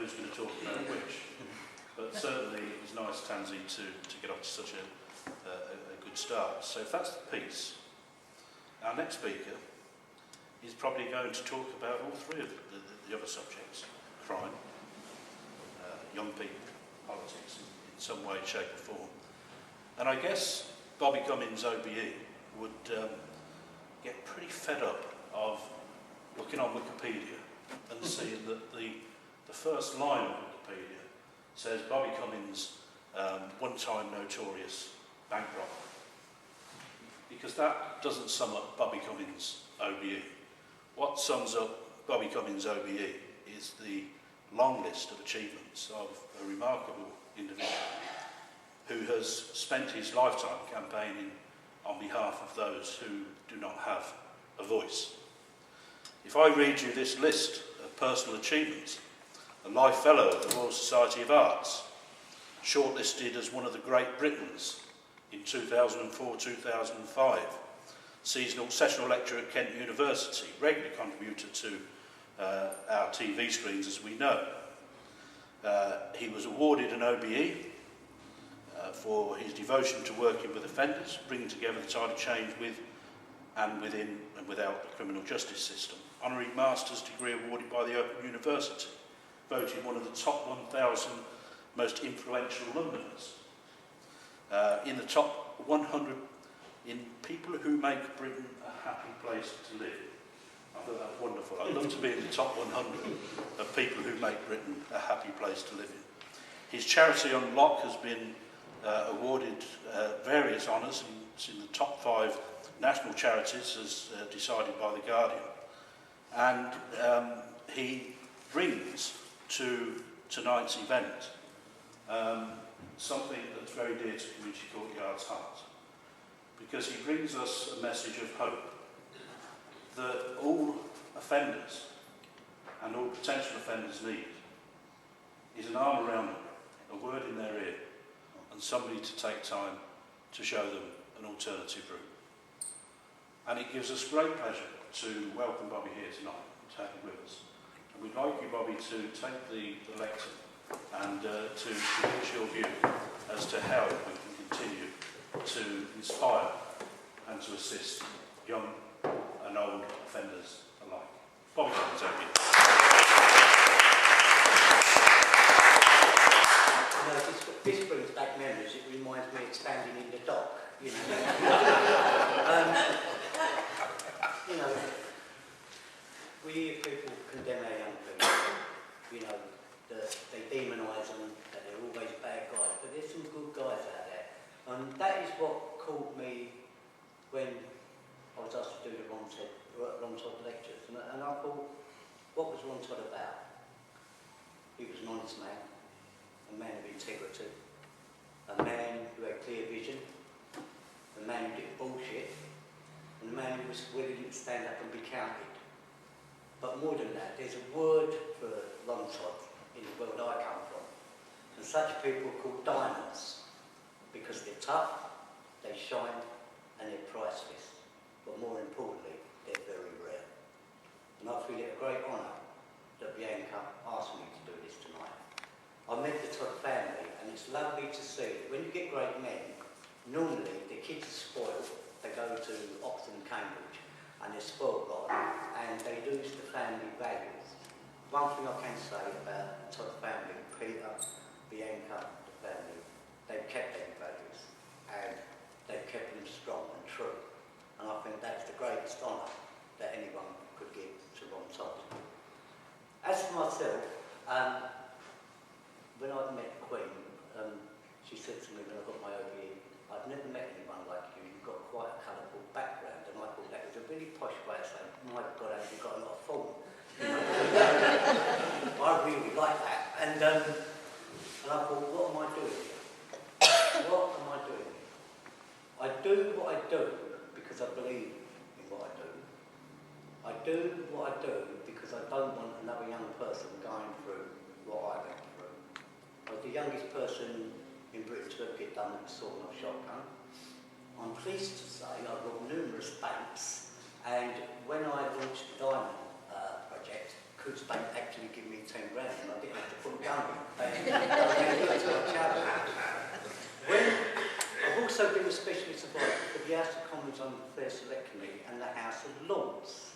who's going to talk about which. But certainly it was nice, Tansy, to get off to such a good start. So if that's the piece, our next speaker is probably going to talk about all three of the other subjects: crime, young people, politics in some way, shape or form. And I guess Bobby Cummings OBE would get pretty fed up of looking on Wikipedia and seeing that the first line of Wikipedia says Bobby Cummings, one-time notorious bank robber. Because that doesn't sum up Bobby Cummings OBE. What sums up Bobby Cummings OBE is the long list of achievements of a remarkable individual who has spent his lifetime campaigning on behalf of those who do not have a voice. If I read you this list of personal achievements: a Life Fellow of the Royal Society of Arts, shortlisted as one of the Great Britons in 2004-2005, seasonal sessional lecturer at Kent University, regular contributor to our TV screens, as we know. He was awarded an OBE for his devotion to working with offenders, bringing together the tide of change with and within and without the criminal justice system. Honorary Master's degree awarded by the Open University, voted one of the top 1,000 most influential Londoners. In the top 100 in people who make Britain a happy place to live. I thought that was wonderful. I'd love to be in the top 100 of people who make Britain a happy place to live in. His charity Unlock has been awarded various honours. It's in the top 5 national charities as decided by The Guardian. And he brings to tonight's event something that's very dear to Community Courtyard's heart, because he brings us a message of hope that all offenders and all potential offenders need is an arm around them, a word in their ear, and somebody to take time to show them an alternative route. And it gives us great pleasure to welcome Bobby here tonight, to have him with us. And we'd like you, Bobby, to take the lecture and to give us your view as to how we can continue to inspire and to assist young and old offenders alike. Bobby, it's over to you. You know, this brings back memories. It reminds me of standing in the dock, you know. You know, we hear people condemn our young people. You know, they demonise them, that they're always bad guys, but there's some good guys out there. And that is what called me when I was asked to do the Ron Todd lectures. And I thought, what was Ron Todd about? He was an honest man, a man of integrity, a man who had clear vision, a man who did bullshit, and a man who was willing to stand up and be counted. But more than that, there's a word for Ron Todd in the world I come from. And such people are called diamonds, because they're tough, they shine, and they're priceless. But more importantly, they're very rare. And I feel it a great honour that Bianca asked me to do this tonight. I met the Todd family, and it's lovely to see that when you get great men, normally the kids are spoiled. They go to Oxford and Cambridge, and they're spoiled rotten, and they lose the family values. One thing I can say about the Todd family, Peter, Bianca, the family, they've kept their values, and they've kept them strong and true. And I think that's the greatest honour that anyone could give to Ron Todd. As for myself, when I met the Queen, she said to me when I got my OBE, I've never met anyone like you. You've got quite a colourful background, and I thought that was a really posh way of saying, my God, have you got a lot of form? I really like that. And I thought, what am I doing here? What am I doing here? I do what I do because I believe in what I do. I do what I do because I don't want another young person going through what I went through. I was the youngest person in Britain to ever get done with a sawn-off shotgun. I'm pleased to say I've got numerous banks, and when I launched the Diamond project, Coutts Bank actually gave me 10 grand, and I didn't have to put I've also been a specialist advisor for the House of Commons on the Fair Select Committee and the House of Lords.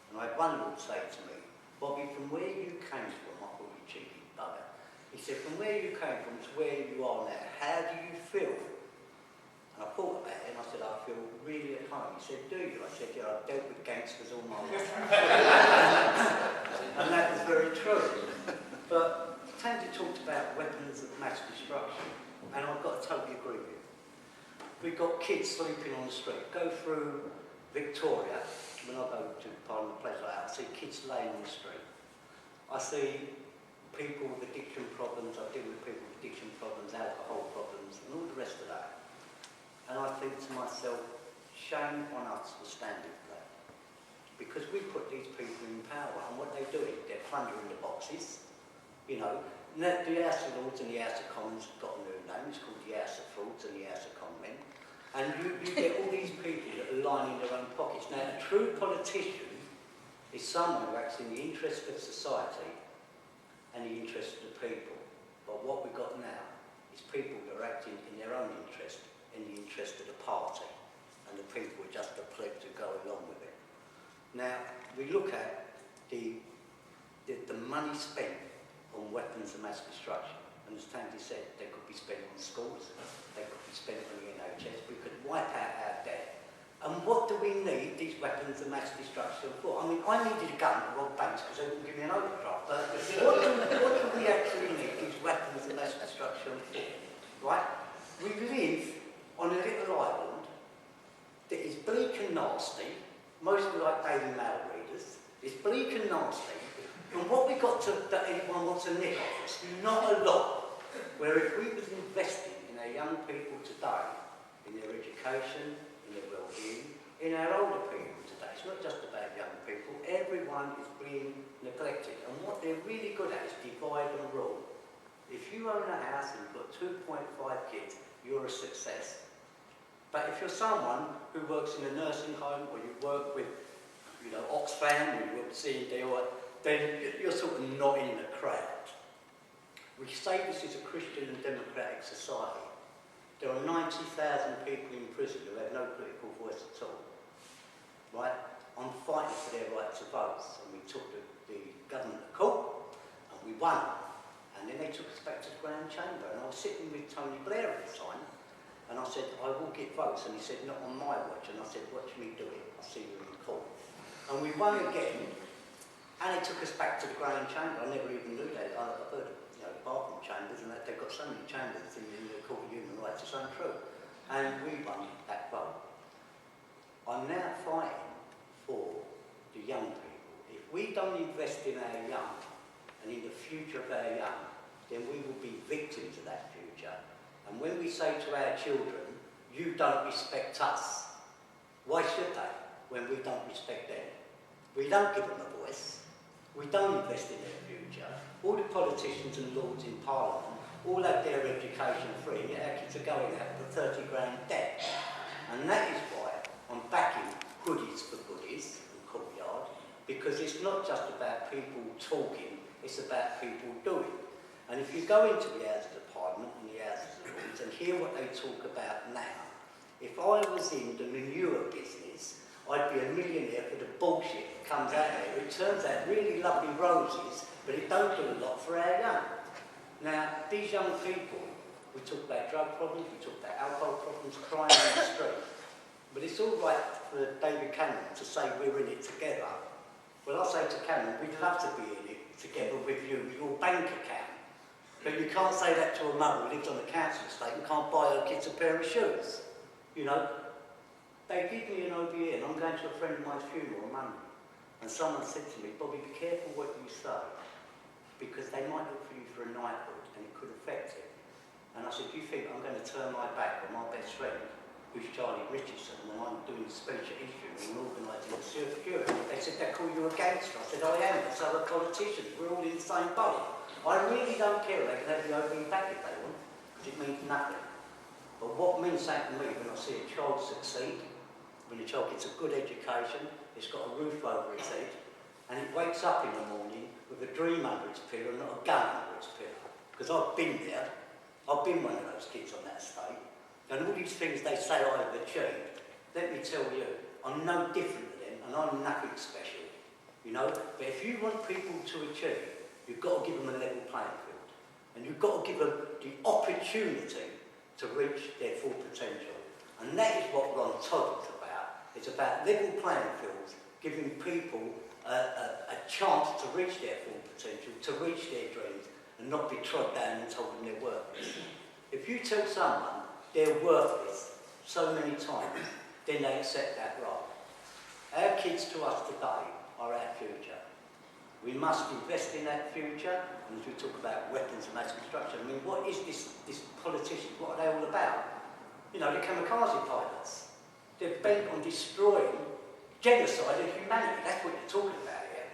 And I had one Lord say to me, Bobby, from where you came from, I call you cheeky bugger, he said, from where you came from to where you are now, how do you feel? And I thought about it and I said, I feel really at home. He said, do you? I said, yeah, I've dealt with gangsters all my life. And that was very true. But Tandy talked about weapons of mass destruction, and I've got to totally agree with you. We've got kids sleeping on the street. Go through Victoria, when I go to Parliament Place like that, I see kids laying on the street. I see people with addiction problems, I deal with people with addiction problems, alcohol problems, and all the rest of that. And I think to myself, shame on us for standing for that. Because we put these people in power, and what they're doing, they're plundering the boxes. You know, the House of Lords and the House of Commons have got a new name, it's called the House of Frauds and the House of Common. And you get all these people that are lining their own pockets. Now, a true politician is someone who acts in the interest of society and the interest of the people. But what we've got now is people that are acting in their own interest, in the interest of the party, and the people are just a pleb to go along with it. Now, we look at the money spent on weapons of mass destruction. And as Tandy said, they could be spent on schools, they could be spent on the NHS, we could wipe out our debt. And what do we need these weapons of mass destruction for? I mean, I needed a gun to rob banks because they wouldn't give me an overdraft, but what do we actually need these weapons of mass destruction for? Right? We live on a little island that is bleak and nasty, mostly like Daily Mail readers. It's bleak and nasty. And what we got to, that anyone wants to nick off us, not a lot. Where if we was investing in our young people today, in their education, in their well-being, in our older people today, it's not just about young people, everyone is being neglected. And what they're really good at is divide and rule. If you own a house and you've got 2.5 kids, you're a success. But if you're someone who works in a nursing home, or you work with, you know, Oxfam, or you work with C&D, then you're sort of not in the crowd. We say this is a Christian and democratic society. There are 90,000 people in prison who have no political voice at all. Right? I'm fighting for their right to vote. And we took the government to court, and we won. And then they took us back to the Grand Chamber. And I was sitting with Tony Blair at the time, and I said, I will get votes. And he said, not on my watch. And I said, watch me do it. I'll see you in court. And we won again. And it took us back to the Grand Chamber. I never even knew that. I've heard of, you know, bathroom chambers, and that they've got so many chambers in the Court of Human Rights. It's untrue. And we won that vote. I'm now fighting for the young people. If we don't invest in our young and in the future of our young, then we will be victims of that future. And when we say to our children, you don't respect us, why should they when we don't respect them? We don't give them a voice. We don't invest in their future. All the politicians and lords in Parliament all have their education free, and yet our kids are going out with a 30 grand debt. And that is why I'm backing hoodies for goodies in Courtyard, because it's not just about people talking, it's about people doing. And if you go into the Houses of Parliament and the Houses of Lords and hear what they talk about now, if I was in the manure business, I'd be a millionaire for the bullshit that comes out there. It turns out really lovely roses, but it don't do a lot for our young. Now, these young people, we talk about drug problems, we talk about alcohol problems, crime on the street. But it's all right for David Cameron to say we're in it together. Well, I'll say to Cameron, we'd love to be in it together with you, with your bank account. But you can't say that to a mum who lives on a council estate and can't buy her kids a pair of shoes. You know? They give me an OBE, and I'm going to a friend of mine's funeral on Monday, and someone said to me, Bobby, be careful what you say, because they might look for you for a knighthood, and it could affect it. And I said, do you think I'm going to turn my back on my best friend, who's Charlie Richardson, when I'm doing the speech at his funeral and organising the security? They said, they call you a gangster. I said, I am, but so are politicians. We're all in the same boat. I really don't care. They can have the OBE back if they want, because it means nothing. But what means something to me when I see a child succeed, when the child gets a good education, it's got a roof over its head, and it wakes up in the morning with a dream under its pillow and not a gun under its pillow. because I've been there. I've been one of those kids on that estate. And all these things they say I've achieved, let me tell you, I'm no different to them and I'm nothing special, you know. But if you want people to achieve, you've got to give them a level playing field. And you've got to give them the opportunity to reach their full potential. And that is what Ron Todd is about. It's about level playing fields, giving people a chance to reach their full potential, to reach their dreams, and not be trod down and told them they're worthless. If you tell someone they're worthless so many times, then they accept that role. Our kids to us today are our future. We must invest in that future, and as we talk about weapons of mass destruction, I mean, what is this politicians, what are they all about? You know, they're kamikaze pilots. They're bent on destroying genocide of humanity. That's what you're talking about here.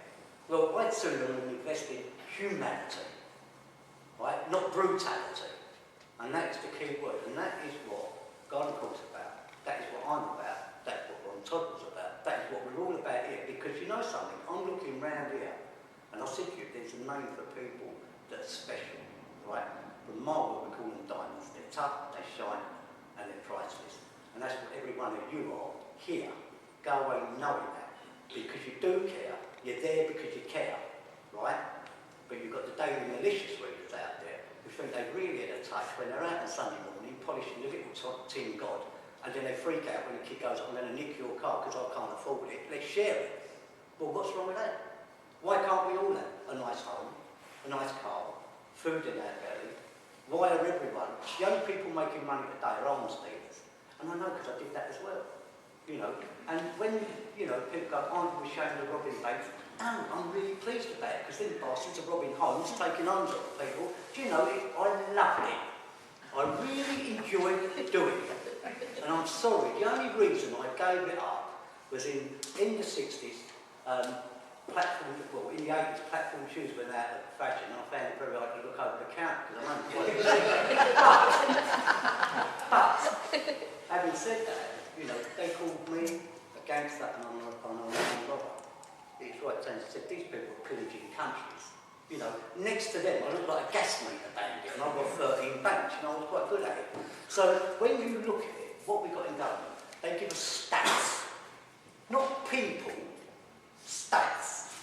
Well, I'd sooner invest in humanity, right? Not brutality. And that is the key word, and that is what Garden Court's about. That is what I'm about. That's what Ron Todd was about. That is what we're all about here. Because you know something, I'm looking round here, and I said to you, there's a name for people that are special, right? From marble, we call them diamonds. They're tough, they shine, and they're priceless. And that's what every one of you are here. Go away knowing that. Because you do care, you're there because you care, right? But you've got the daily malicious readers out there who think they really had a touch when they're out on Sunday morning polishing the little tin god, and then they freak out when the kid goes, I'm going to nick your car because I can't afford it. Let's share it. Well, what's wrong with that? Why can't we all have a nice home, a nice car, food in our belly? Why are everyone, the only people making money today are arms dealers? And I know because I did that as well. You know, and when, you know, people go, aren't you ashamed of robbing banks? No, I'm really pleased about it, because then the bastards are robbing homes, taking homes off people. Do you know, I loved it. I really enjoyed doing it. And I'm sorry, the only reason I gave it up was in the 60s, platform, well, in the 80s, platform shoes went out of fashion, and I found it very hard to look over the counter, because I'm only but, having said that, you know, they called me a gangster and I'm a robber. It's right, James said, these people are pillaging countries. You know, next to them, I look like a gas meter bandit, and I've got 13 banks, and I was quite good at it. So when you look at it, what we got in government, they give us stats. Not people, stats.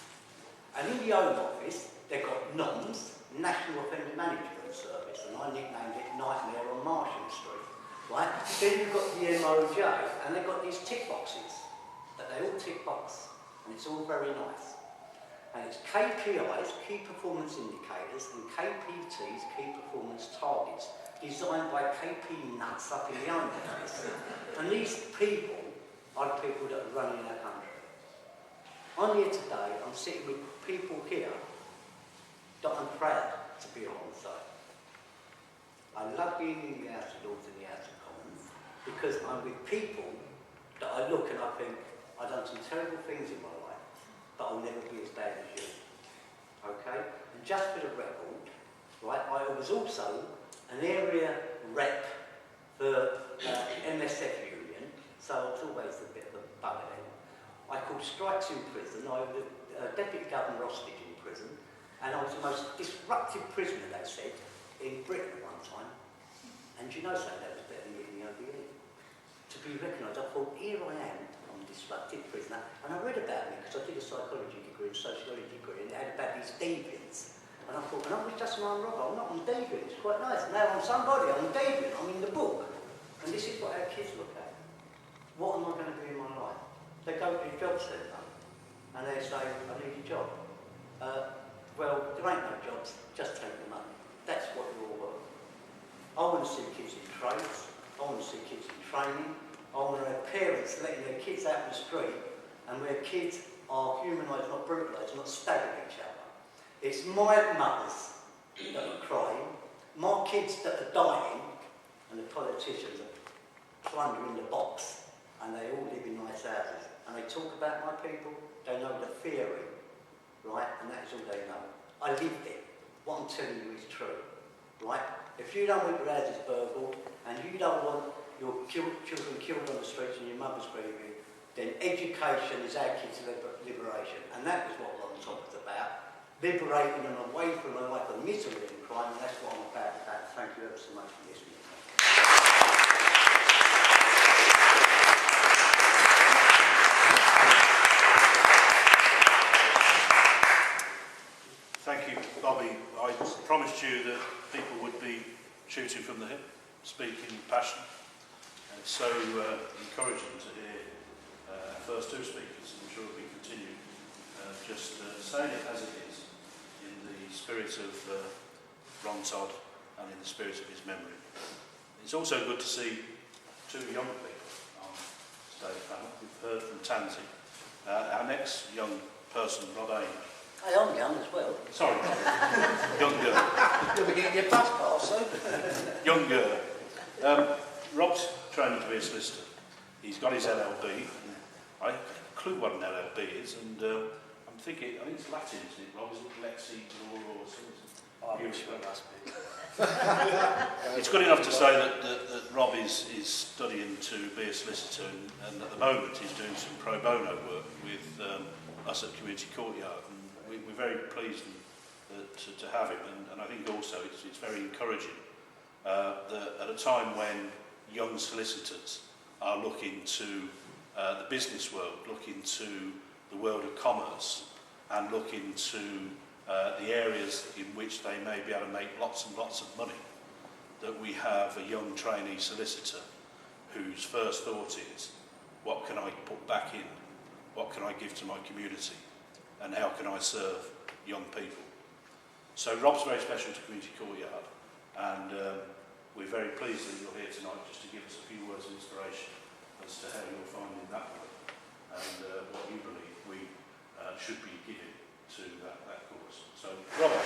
And in the Home Office, they've got NOMS, National Offender Management Service, and I nicknamed it Nightmare on Marshall Street. Right? Then you've got the MOJ, and they've got these tick boxes, that they all tick box, and it's all very nice. And it's KPIs, Key Performance Indicators, and KPTs, Key Performance Targets, designed by KP nuts up in the Home Office. And these people are the people that are running our country. I'm here today, I'm sitting with people here that I'm proud to be alongside. I love being in the House of Lords and the House of Commons because I'm with people that I look and I think, I've done some terrible things in my life, but I'll never be as bad as you. Okay? And just for the record, right, I was also an area rep for the MSF union, so I was always a bit of a bugger then. I called strikes in prison. I was a deputy governor hostage in prison, and I was the most disruptive prisoner, they said, in Britain at one time. And you know something, that was better than getting the OBE. To be recognised, I thought, here I am, I'm a disruptive prisoner, and I read about me because I did a psychology degree and sociology degree, and it had about these deviants. And I thought, and I was just an armed robber, I'm not on deviant, it's quite nice. Now I'm somebody, I'm deviant, I'm in the book. And this is what our kids look at. What am I going to do in my life? They go to a job centre, and they say, I need a job. Well, there ain't no jobs, just take the money. That's what you're all worth. I want to see kids in trades, I want to see kids in training, I want to have parents letting their kids out in the street, and where kids are humanised, not brutalised, not stabbing each other. It's my mothers that are crying, my kids that are dying, and the politicians are plundering the box, and they all live in nice houses. And they talk about my people, they know the theory, right? And that is all they know. I lived it. What I'm telling you is true, right? If you don't want your houses burgled, and you don't want your children killed on the streets and your mother's grieving, then education is our kids' liberation. And that was what Ron Todd was about. Liberating them away from a life of misery and crime, and that's what I'm ever so much for listening. Thank you, Bobby. I promised you that people would be shooting from the hip, speaking with passion. And it's so encouraging to hear our first two speakers, and I'm sure we continue just saying it as it is, in the spirit of Ron Todd and in the spirit of his memory. It's also good to see two young people on stage panel. We've heard from Tansy. Our next young person, Rob Ames. Hey, I'm young as well. Sorry, young girl. You'll be getting your bus pass soon. Young girl. Rob's training to be a solicitor. He's got his LLB. I have a clue what an LLB is, and I'm thinking, I think it's Latin, isn't it? Rob, is it Lexi Law or something? I'm sure it must be. It's good enough to say that Rob is studying to be a solicitor, and at the moment he's doing some pro bono work with us at Community Courtyard. We're very pleased to have him, and I think also it's very encouraging that at a time when young solicitors are looking to the business world, looking to the world of commerce, and looking to the areas in which they may be able to make lots and lots of money, that we have a young trainee solicitor whose first thought is, what can I put back in? What can I give to my community? And how can I serve young people? So Rob's very special to Community Courtyard, and we're very pleased that you're here tonight just to give us a few words of inspiration as to how you're finding that work and what you believe we should be giving to that course. So Robert.